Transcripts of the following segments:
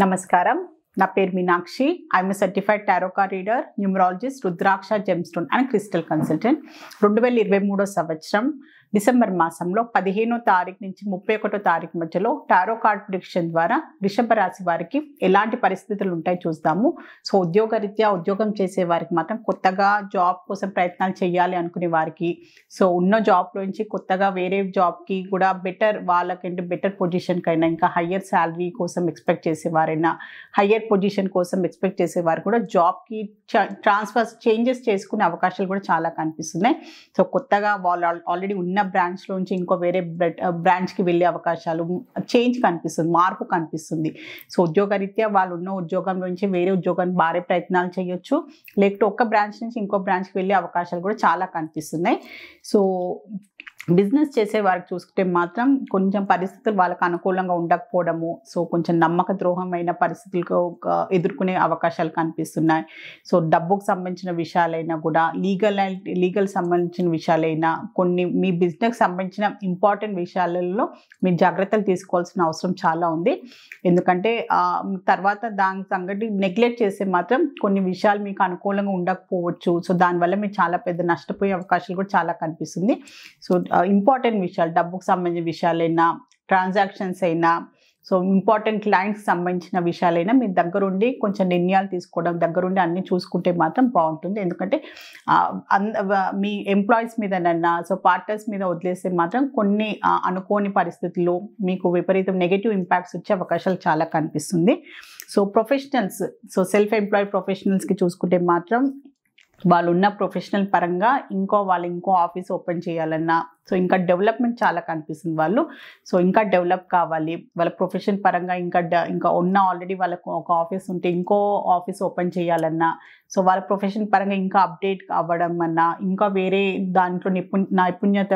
నమస్కారం. నా పేరు Meenakshi. I'm a certified tarot card reader, numerologist, rudraksha gemstone and crystal consultant. 2023 సంవత్సరం డిసెంబర్ మాసంలో 15వ తారీఖు నుంచి 31వ తారీఖు మధ్యలో టారో కార్డ్ ప్రిడిక్షన్ ద్వారా వృషభ రాశి వారికి ఎలాంటి పరిస్థితులు ఉంటాయి చూద్దాము. సో ఉద్యోగరీత్యా ఉద్యోగం చేసే వారికి మాత్రం, కొత్తగా జాబ్ కోసం ప్రయత్నాలు చేయాలి అనుకునే వారికి, సో ఉన్న జాబ్లోంచి కొత్తగా వేరే జాబ్కి కూడా వాళ్ళకంటే బెటర్ పొజిషన్కైనా, ఇంకా హయ్యర్ శాలరీ కోసం ఎక్స్పెక్ట్ చేసేవారైనా, హయ్యర్ పొజిషన్ కోసం ఎక్స్పెక్ట్ చేసేవారు కూడా జాబ్కి చేంజెస్ చేసుకునే అవకాశాలు కూడా చాలా కనిపిస్తున్నాయి. సో కొత్తగా వాళ్ళు ఆల్రెడీ ఉన్న బ్రాంచ్లోంచి ఇంకో వేరే బ్రాంచ్కి వెళ్ళే అవకాశాలు, చేంజ్ కనిపిస్తుంది, మార్పు కనిపిస్తుంది. సో ఉద్యోగరీత్యా వాళ్ళు ఉన్న ఉద్యోగం నుంచి వేరే ఉద్యోగానికి మారే ప్రయత్నాలు చేయొచ్చు, లేకపోతే ఒక్క బ్రాంచ్ నుంచి ఇంకో బ్రాంచ్కి వెళ్ళే అవకాశాలు కూడా చాలా కనిపిస్తున్నాయి. సో బిజినెస్ చేసే వారికి చూసుకుంటే మాత్రం కొంచెం పరిస్థితులు వాళ్ళకి అనుకూలంగా ఉండకపోవడము, సో కొంచెం నమ్మక ద్రోహమైన పరిస్థితులకు ఎదుర్కొనే అవకాశాలు కనిపిస్తున్నాయి. సో డబ్బుకు సంబంధించిన విషయాలైనా కూడా, లీగల్ సంబంధించిన విషయాలైనా, కొన్ని మీ బిజినెస్కి సంబంధించిన ఇంపార్టెంట్ విషయాలలో మీరు జాగ్రత్తలు తీసుకోవాల్సిన అవసరం చాలా ఉంది. ఎందుకంటే తర్వాత దాని సంగతి నెగ్లెక్ట్ చేస్తే మాత్రం కొన్ని విషయాలు మీకు అనుకూలంగా ఉండకపోవచ్చు. సో దానివల్ల మీరు చాలా పెద్ద నష్టపోయే అవకాశాలు కూడా చాలా కనిపిస్తుంది. సో ఇంపార్టెంట్ విషయాలు, డబ్బుకు సంబంధించిన విషయాలైనా, ట్రాన్సాక్షన్స్ అయినా, సో ఇంపార్టెంట్ క్లయింట్స్కి సంబంధించిన విషయాలైనా మీరు దగ్గరుండి కొంచెం నిర్ణయాలు తీసుకోవడం, దగ్గరుండి అన్నీ చూసుకుంటే మాత్రం బాగుంటుంది. ఎందుకంటే మీ ఎంప్లాయీస్ మీదనన్నా, సో పార్ట్నర్స్ మీద వదిలేస్తే మాత్రం కొన్ని అనుకోని పరిస్థితుల్లో మీకు విపరీతం నెగటివ్ ఇంపాక్ట్స్ వచ్చే అవకాశాలు చాలా కనిపిస్తుంది. So professionals, so self employee ప్రొఫెషనల్స్కి చూసుకుంటే మాత్రం వాళ్ళు ఉన్న ప్రొఫెషనల్ పరంగా ఇంకో ఆఫీస్ ఓపెన్ చేయాలన్నా, సో ఇంకా డెవలప్మెంట్ చాలా కనిపిస్తుంది. వాళ్ళు సో ఇంకా డెవలప్ కావాలి, వాళ్ళ ప్రొఫెషన్ పరంగా ఇంకా ఉన్న ఆల్రెడీ వాళ్ళకు ఒక ఆఫీస్ ఉంటే ఇంకో ఆఫీస్ ఓపెన్ చేయాలన్నా, సో వాళ్ళ ప్రొఫెషన్ పరంగా ఇంకా అప్డేట్ అవ్వడం అన్నా, ఇంకా వేరే దాంట్లో నైపుణ్యత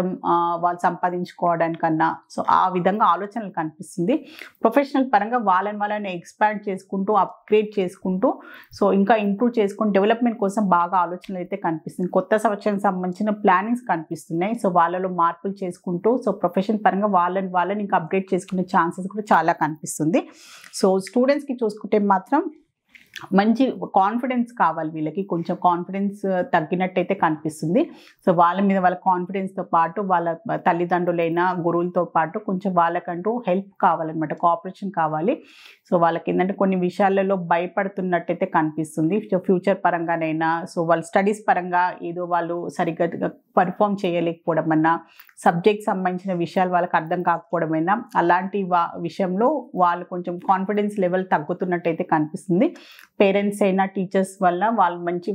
వాళ్ళు సంపాదించుకోవడానికన్నా, సో ఆ విధంగా ఆలోచనలు కనిపిస్తుంది. ప్రొఫెషనల్ పరంగా వాళ్ళని ఎక్స్పాండ్ చేసుకుంటూ, అప్గ్రేడ్ చేసుకుంటూ, సో ఇంకా ఇంప్రూవ్ చేసుకుంటూ డెవలప్మెంట్ కోసం బాగా ఆలోచనలు అయితే కనిపిస్తుంది. కొత్త సంవత్సరానికి సంబంధించిన ప్లానింగ్స్ కనిపిస్తున్నాయి. సో వాళ్ళలో మార్పులు చేసుకుంటూ, సో ప్రొఫెషన్ పరంగా వాళ్ళని ఇంకా అప్డేట్ చేసుకునే ఛాన్సెస్ కూడా చాలా కనిపిస్తుంది. సో స్టూడెంట్స్కి చూసుకుంటే మాత్రం మంచి కాన్ఫిడెన్స్ కావాలి. వీళ్ళకి కొంచెం కాన్ఫిడెన్స్ తగ్గినట్టయితే కనిపిస్తుంది. సో వాళ్ళ కాన్ఫిడెన్స్తో పాటు వాళ్ళ తల్లిదండ్రులైన గురువులతో పాటు కొంచెం వాళ్ళకంటూ హెల్ప్ కావాలన్నమాట, కోఆపరేషన్ కావాలి. సో వాళ్ళకి ఏంటంటే కొన్ని విషయాలలో భయపడుతున్నట్టయితే కనిపిస్తుంది. సో ఫ్యూచర్ పరంగానైనా, సో వాళ్ళ స్టడీస్ పరంగా ఏదో వాళ్ళు సరిగ్గా పర్ఫామ్ చేయలేకపోవడం అన్నా, సబ్జెక్ట్ సంబంధించిన విషయాలు వాళ్ళకి అర్థం కాకపోవడమైనా, అలాంటి విషయంలో వాళ్ళు కొంచెం కాన్ఫిడెన్స్ లెవెల్ తగ్గుతున్నట్టయితే కనిపిస్తుంది. పేరెంట్స్ అయినా, టీచర్స్ వల్ల వాళ్ళకి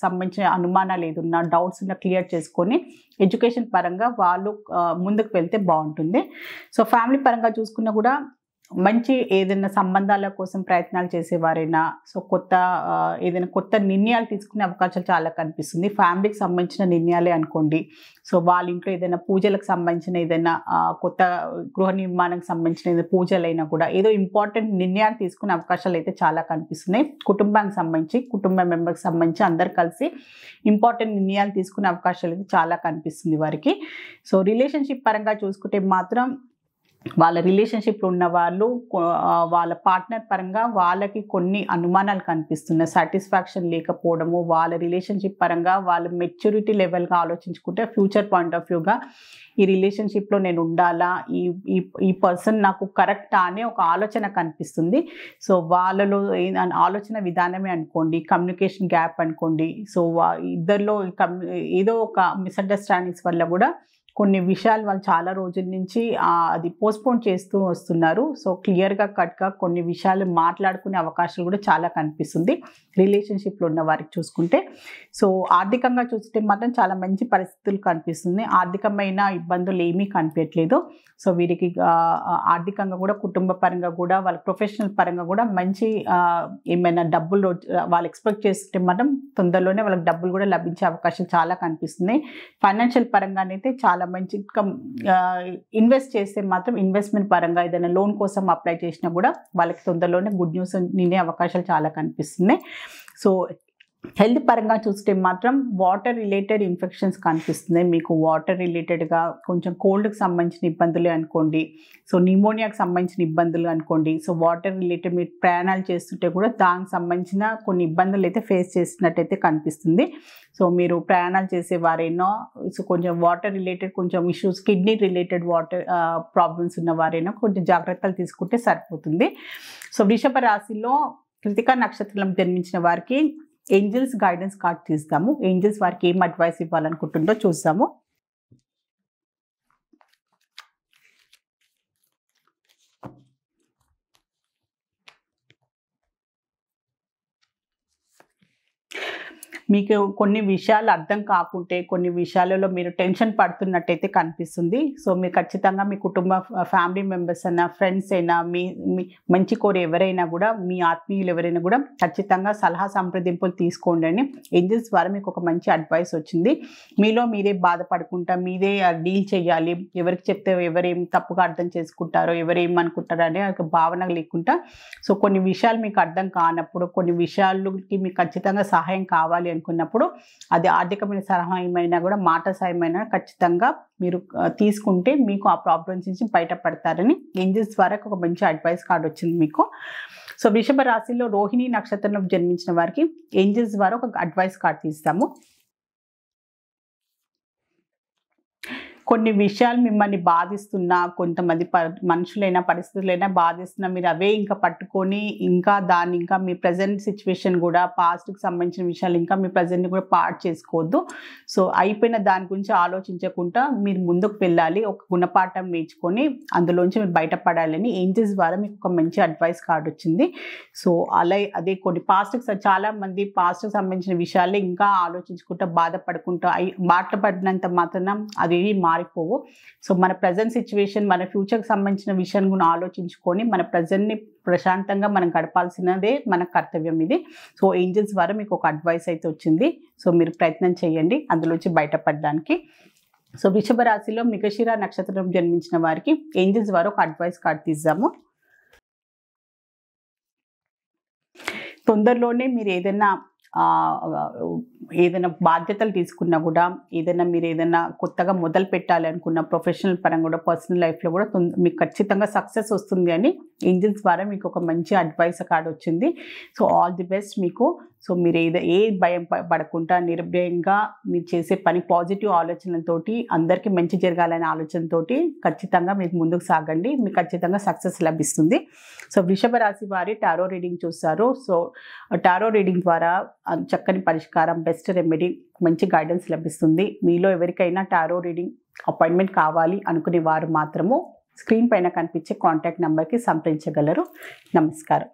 సంబంధించిన అనుమానాలు ఏదున్నా, డౌట్స్ ఉన్నా క్లియర్ చేసుకొని ఎడ్యుకేషన్ పరంగా వాళ్ళు ముందుకు వెళ్తే బాగుంటుంది. సో ఫ్యామిలీ పరంగా చూసుకున్నా కూడా మంచి ఏదైనా సంబంధాల కోసం ప్రయత్నాలు చేసేవారైనా, సో ఏదైనా కొత్త నిర్ణయాలు తీసుకునే అవకాశాలు చాలా కనిపిస్తుంది. ఫ్యామిలీకి సంబంధించిన నిర్ణయాలే అనుకోండి. సో వాళ్ళ ఇంట్లో ఏదైనా పూజలకు సంబంధించిన, ఏదైనా కొత్త గృహ నిర్మాణానికి సంబంధించిన ఏదైనా పూజలైనా కూడా ఏదో ఇంపార్టెంట్ నిర్ణయాలు తీసుకునే అవకాశాలు అయితే చాలా కనిపిస్తున్నాయి. కుటుంబానికి సంబంధించి, కుటుంబ మెంబర్కి సంబంధించి అందరు కలిసి ఇంపార్టెంట్ నిర్ణయాలు తీసుకునే అవకాశాలు అయితే చాలా కనిపిస్తుంది వారికి. సో రిలేషన్షిప్ పరంగా చూసుకుంటే మాత్రం వాళ్ళ రిలేషన్షిప్లో ఉన్న వాళ్ళు వాళ్ళ పార్ట్నర్ పరంగా వాళ్ళకి కొన్ని అనుమానాలు కనిపిస్తున్నాయి. సాటిస్ఫాక్షన్ లేకపోవడము, వాళ్ళ రిలేషన్షిప్ పరంగా వాళ్ళ మెచ్యూరిటీ లెవెల్గా ఆలోచించుకుంటే ఫ్యూచర్ పాయింట్ ఆఫ్ వ్యూగా ఈ రిలేషన్షిప్లో నేను ఉండాలా, ఈ పర్సన్ నాకు కరెక్టా అనే ఒక ఆలోచన కనిపిస్తుంది. సో వాళ్ళలో ఆలోచన విధానమే అనుకోండి, కమ్యూనికేషన్ గ్యాప్ అనుకోండి. సో ఇద్దరిలో ఏదో ఒక మిస్అండర్స్టాండింగ్స్ వల్ల కూడా కొన్ని విషయాలు వాళ్ళు చాలా రోజుల నుంచి అది పోస్ట్పోన్ చేస్తూ వస్తున్నారు. సో క్లియర్గా కట్గా కొన్ని విషయాలు మాట్లాడుకునే అవకాశాలు కూడా చాలా కనిపిస్తుంది రిలేషన్షిప్లో ఉన్న వారికి చూసుకుంటే. సో ఆర్థికంగా చూస్తే మాత్రం చాలా మంచి పరిస్థితులు కనిపిస్తుంది. ఆర్థికమైన ఇబ్బందులు ఏమీ కనిపించట్లేదు. సో వీరికి ఆర్థికంగా కూడా, కుటుంబ పరంగా కూడా, వాళ్ళ ప్రొఫెషనల్ పరంగా కూడా మంచి ఏమైనా డబ్బులు వాళ్ళు ఎక్స్పెక్ట్ చేస్తే మాత్రం తొందరలోనే వాళ్ళకి డబ్బులు కూడా లభించే అవకాశాలు చాలా కనిపిస్తున్నాయి. ఫైనాన్షియల్ పరంగానైతే చాలా మంచి ఇన్వెస్ట్ చేస్తే మాత్రం, ఇన్వెస్ట్మెంట్ పరంగా ఏదైనా లోన్ కోసం అప్లై చేసినా కూడా వాళ్ళకి తొందరలోనే గుడ్ న్యూస్ నినే అవకాశాలు చాలా కనిపిస్తున్నాయి. సో హెల్త్ పరంగా చూస్తే మాత్రం వాటర్ రిలేటెడ్ ఇన్ఫెక్షన్స్ కనిపిస్తున్నాయి. మీకు వాటర్ రిలేటెడ్గా కొంచెం కోల్డ్కి సంబంధించిన ఇబ్బందులే అనుకోండి, సో న్యూమోనియాకి సంబంధించిన ఇబ్బందులు అనుకోండి. సో వాటర్ రిలేటెడ్ మీరు ప్రయాణాలు చేస్తుంటే కూడా దానికి సంబంధించిన కొన్ని ఇబ్బందులు అయితే ఫేస్ చేసినట్టయితే కనిపిస్తుంది. సో మీరు ప్రయాణాలు చేసేవారైనా, సో కొంచెం వాటర్ రిలేటెడ్ కొంచెం issues, kidney related water problems ఉన్నవారైనా కొంచెం జాగ్రత్తలు తీసుకుంటే సరిపోతుంది. సో వృషభ రాశిలో కృతికా నక్షత్రం జన్మించిన వారికి ఏంజల్స్ గైడెన్స్ కార్డ్ తీస్తాము. ఏంజల్స్ వారికి ఏం అడ్వైస్ ఇవ్వాలనుకుంటుందో చూస్తాము. మీకు కొన్ని విషయాలు అర్థం కాకుంటే, కొన్ని విషయాలలో మీరు టెన్షన్ పడుతున్నట్టయితే కనిపిస్తుంది. సో మీరు ఖచ్చితంగా మీ కుటుంబ ఫ్యామిలీ మెంబర్స్ అయినా, ఫ్రెండ్స్ అయినా, మీ మంచి కోరి ఎవరైనా కూడా, మీ ఆత్మీయులు ఎవరైనా కూడా ఖచ్చితంగా సలహా సంప్రదింపులు తీసుకోండి అని ఏంజల్స్ ద్వారా మీకు ఒక మంచి అడ్వైస్ వచ్చింది. మీలో మీరే బాధపడుకుంటా, మీరే డీల్ చేయాలి, ఎవరికి చెప్తే ఎవరేం తప్పుగా అర్థం చేసుకుంటారో, ఎవరేమనుకుంటారో అనే ఒక భావన లేకుండా, సో కొన్ని విషయాలు మీకు అర్థం కానప్పుడు, కొన్ని విషయాలకి మీకు ఖచ్చితంగా సహాయం కావాలి అనుకున్నప్పుడు, అది ఆర్థికమైన సహాయమైనా కూడా, మాట సహాయమైనా ఖచ్చితంగా మీరు తీసుకుంటే మీకు ఆ ప్రాబ్లమ్స్ నుంచి బయటపడతారని ఏంజల్స్ ద్వారా ఒక మంచి అడ్వైస్ కార్డ్ వచ్చింది మీకు. సో వృషభ రాశిలో రోహిణి నక్షత్రంలో జన్మించిన వారికి ఏంజల్స్ ద్వారా ఒక అడ్వైస్ కార్డ్ తీస్తాము. కొన్ని విషయాలు మిమ్మల్ని బాధిస్తున్నా, కొంతమంది మనుషులైనా పరిస్థితులైనా బాధిస్తున్నా, మీరు అవే ఇంకా పట్టుకొని ఇంకా మీ ప్రజెంట్ సిచ్యువేషన్ కూడా, పాస్ట్కి సంబంధించిన విషయాలు ఇంకా మీ ప్రజెంట్ని కూడా పాడు చేసుకోవద్దు. సో అయిపోయిన దాని గురించి ఆలోచించకుండా మీరు ముందుకు వెళ్ళాలి, ఒక గుణపాఠం నేర్చుకొని అందులోంచి మీరు బయటపడాలని ఏంజల్స్ ద్వారా మీకు ఒక మంచి అడ్వైస్ కార్డ్ వచ్చింది. సో అదే కొన్ని చాలామంది పాస్ట్కి సంబంధించిన విషయాలే ఇంకా ఆలోచించుకుంటా, బాధపడుకుంటా, బాధపడినంత మాత్రం అది మారిపోవు. సో మన ప్రజెంట్ సిచ్యువేషన్, మన ఫ్యూచర్కి సంబంధించిన విషయాన్ని కూడా ఆలోచించుకొని మన ప్రజెంట్ని ప్రశాంతంగా మనం గడపాల్సినదే మన కర్తవ్యం ఇది. సో ఏంజల్స్ ద్వారా మీకు ఒక అడ్వైస్ అయితే వచ్చింది. సో మీరు ప్రయత్నం చేయండి అందులోంచి బయటపడడానికి. సో వృషభ రాశిలో మృగశిర నక్షత్రం జన్మించిన వారికి ఏంజల్స్ ద్వారా ఒక అడ్వైస్ కార్డ్ తీద్దాము. తొందరలోనే మీరు ఏదైనా బాధ్యతలు తీసుకున్నా కూడా, మీరు ఏదైనా కొత్తగా మొదలు పెట్టాలి అనుకున్న ప్రొఫెషనల్ పరంగా కూడా, పర్సనల్ లైఫ్లో కూడా మీకు ఖచ్చితంగా సక్సెస్ వస్తుంది అని ఏంజల్స్ ద్వారా మీకు ఒక మంచి అడ్వైస్ కార్డ్ వచ్చింది. సో ఆల్ ది బెస్ట్ మీకు. సో మీరు ఏ భయం పడకుండా నిర్భయంగా మీరు చేసే పని పాజిటివ్ ఆలోచనలతోటి, అందరికీ మంచి జరగాలనే ఆలోచనతోటి ఖచ్చితంగా మీకు ముందుకు సాగండి, మీకు ఖచ్చితంగా సక్సెస్ లభిస్తుంది. సో వృషభ రాశి వారి టారో రీడింగ్ చూస్తారు. సో టారో రీడింగ్ ద్వారా చక్కని పరిష్కారం, బెస్ట్ రెమెడీ, మంచి గైడెన్స్ లభిస్తుంది. మీలో ఎవరికైనా టారో రీడింగ్ అపాయింట్మెంట్ కావాలి అనుకునే వారు మాత్రము స్క్రీన్ పైన కనిపించే కాంటాక్ట్ నెంబర్కి సంప్రదించగలరు. నమస్కారం.